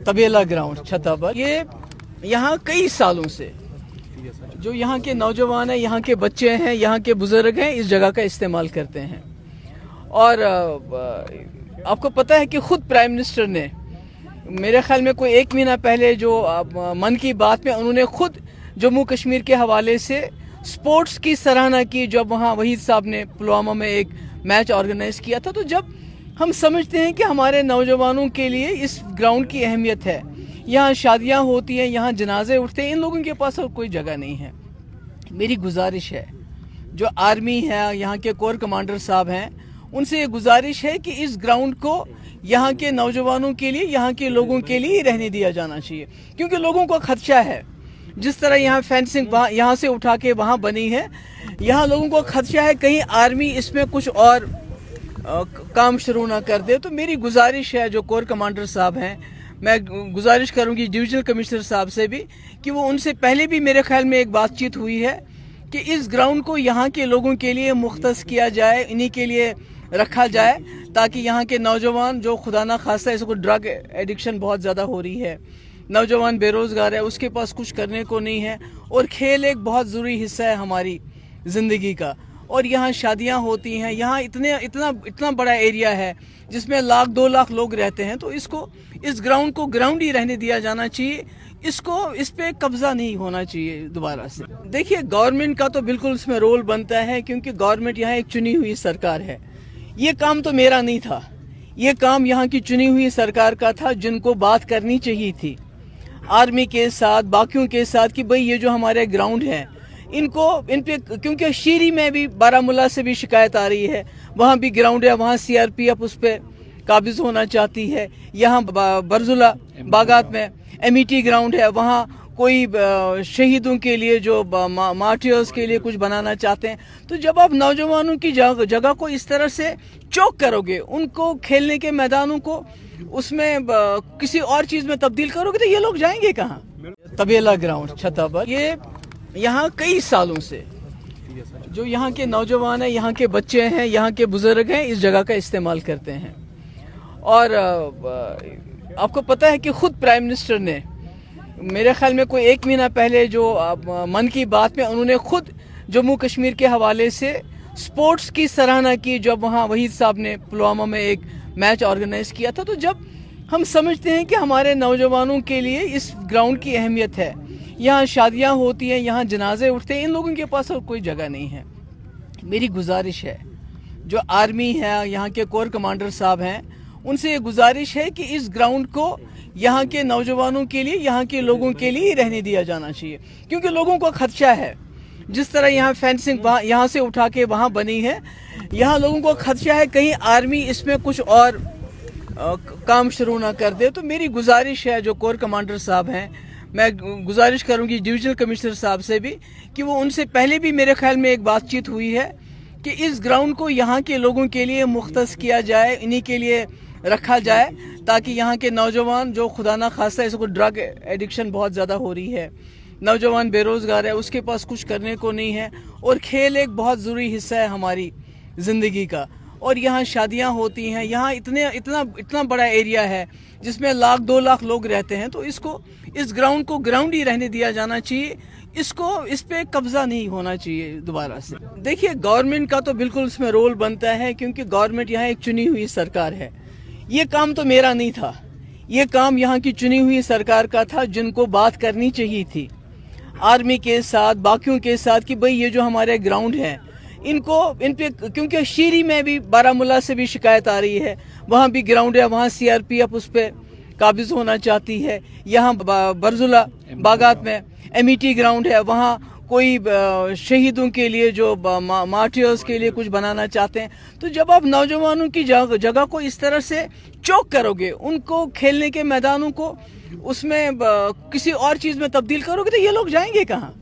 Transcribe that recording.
तबेला ग्राउंड छत्ता पर। ये यहाँ कई सालों से जो यहाँ के नौजवान हैं, यहाँ के बच्चे हैं, यहाँ के बुजुर्ग हैं, इस जगह का इस्तेमाल करते हैं। और आपको पता है कि खुद प्राइम मिनिस्टर ने मेरे ख्याल में कोई 1 महीना पहले जो मन की बात में उन्होंने खुद जम्मू कश्मीर के हवाले से स्पोर्ट्स की सराहना की, जब वहाँ वहीद साहब ने पुलवामा में एक मैच ऑर्गेनाइज किया था। तो जब हम समझते हैं कि हमारे नौजवानों के लिए इस ग्राउंड की अहमियत है, यहाँ शादियाँ होती हैं, यहाँ जनाजे उठते हैं, इन लोगों के पास और कोई जगह नहीं है। मेरी गुजारिश है, जो आर्मी है, यहाँ के कोर कमांडर साहब हैं, उनसे ये गुजारिश है कि इस ग्राउंड को यहाँ के नौजवानों के लिए, यहाँ के लोगों के लिए रहने दिया जाना चाहिए, क्योंकि लोगों को खदशा है। जिस तरह यहाँ फेंसिंग यहाँ से उठा के वहाँ बनी है, यहाँ लोगों को खदशा है कहीं आर्मी इसमें कुछ और काम शुरू ना कर दे। तो मेरी गुजारिश है, जो कोर कमांडर साहब हैं, मैं गुजारिश करूंगी डिविजनल कमिश्नर साहब से भी कि वो, उनसे पहले भी मेरे ख्याल में एक बातचीत हुई है कि इस ग्राउंड को यहाँ के लोगों के लिए मुख्तस किया जाए, इन्हीं के लिए रखा जाए, ताकि यहाँ के नौजवान जो खुदा ना खास्ता इसको ड्रग एडिक्शन बहुत ज़्यादा हो रही है, नौजवान बेरोज़गार है, उसके पास कुछ करने को नहीं है। और खेल एक बहुत ज़रूरी हिस्सा है हमारी ज़िंदगी का। और यहाँ शादियाँ होती हैं, यहाँ इतना बड़ा एरिया है जिसमें 1-2 लाख लोग रहते हैं। तो इस ग्राउंड को ग्राउंड ही रहने दिया जाना चाहिए, इस पे कब्जा नहीं होना चाहिए दोबारा से। देखिए, गवर्नमेंट का तो बिल्कुल इसमें रोल बनता है, क्योंकि गवर्नमेंट यहाँ एक चुनी हुई सरकार है। ये काम तो मेरा नहीं था, ये काम यहाँ की चुनी हुई सरकार का था, जिनको बात करनी चाहिए थी आर्मी के साथ, बाकियों के साथ, कि भाई ये जो हमारे ग्राउंड है इन पे, क्योंकि शीरी में भी, बारामूला से भी शिकायत आ रही है, वहाँ भी ग्राउंड है, वहाँ सीआरपीएफ उस पर काबिज होना चाहती है। यहाँ बरजुला बागात में एमईटी ग्राउंड है, वहाँ कोई शहीदों के लिए जो मार्टियर्स के लिए कुछ बनाना चाहते हैं। तो जब आप नौजवानों की जगह को इस तरह से चौक करोगे, उनको खेलने के मैदानों को उसमें किसी और चीज़ में तब्दील करोगे, तो ये लोग जाएंगे कहाँ? तबेला ग्राउंड छत्ता पर। ये यहाँ कई सालों से जो यहाँ के नौजवान हैं, यहाँ के बच्चे हैं, यहाँ के बुजुर्ग हैं, इस जगह का इस्तेमाल करते हैं। और आपको पता है कि खुद प्राइम मिनिस्टर ने मेरे ख्याल में कोई 1 महीना पहले जो मन की बात में उन्होंने खुद जम्मू कश्मीर के हवाले से स्पोर्ट्स की सराहना की, जब वहाँ वहीद साहब ने पुलवामा में एक मैच ऑर्गेनाइज किया था। तो जब हम समझते हैं कि हमारे नौजवानों के लिए इस ग्राउंड की अहमियत है, यहाँ शादियाँ होती हैं, यहाँ जनाजे उठते हैं, इन लोगों के पास और कोई जगह नहीं है। मेरी गुजारिश है, जो आर्मी है, यहाँ के कोर कमांडर साहब हैं, उनसे ये गुजारिश है कि इस ग्राउंड को यहाँ के नौजवानों के लिए, यहाँ के लोगों के लिए रहने दिया जाना चाहिए, क्योंकि लोगों को खदशा है। जिस तरह यहाँ फेंसिंग यहाँ से उठा के वहाँ बनी है, यहाँ लोगों को खदशा है कहीं आर्मी इसमें कुछ और काम शुरू ना कर दे। तो मेरी गुजारिश है, जो कोर कमांडर साहब हैं, मैं गुजारिश करूंगी डिविजनल कमिश्नर साहब से भी कि वो, उनसे पहले भी मेरे ख्याल में एक बातचीत हुई है कि इस ग्राउंड को यहाँ के लोगों के लिए मुख्तस किया जाए, इन्हीं के लिए रखा जाए, ताकि यहाँ के नौजवान जो खुदा ना खास्ता इसको ड्रग एडिक्शन बहुत ज़्यादा हो रही है, नौजवान बेरोज़गार है, उसके पास कुछ करने को नहीं है। और खेल एक बहुत ज़रूरी हिस्सा है हमारी ज़िंदगी का। और यहाँ शादियाँ होती हैं, यहाँ इतना बड़ा एरिया है जिसमें 1-2 लाख लोग रहते हैं। तो इस ग्राउंड को ग्राउंड ही रहने दिया जाना चाहिए, इस पे कब्जा नहीं होना चाहिए दोबारा से। देखिए, गवर्नमेंट का तो बिल्कुल इसमें रोल बनता है, क्योंकि गवर्नमेंट यहाँ एक चुनी हुई सरकार है। ये काम तो मेरा नहीं था, ये काम यहाँ की चुनी हुई सरकार का था, जिनको बात करनी चाहिए थी आर्मी के साथ, बाकियों के साथ, कि भाई ये जो हमारे ग्राउंड है इन पे, क्योंकि शीरी में भी, बारामूला से भी शिकायत आ रही है, वहाँ भी ग्राउंड है, वहाँ सीआरपीएफ उस पर काबिज होना चाहती है। यहाँ बरजुला बागात में एमईटी ग्राउंड है, वहाँ कोई शहीदों के लिए जो मार्टियर्स के लिए कुछ बनाना चाहते हैं। तो जब आप नौजवानों की जगह को इस तरह से चौक करोगे, उनको खेलने के मैदानों को उसमें किसी और चीज़ में तब्दील करोगे, तो ये लोग जाएंगे कहाँ?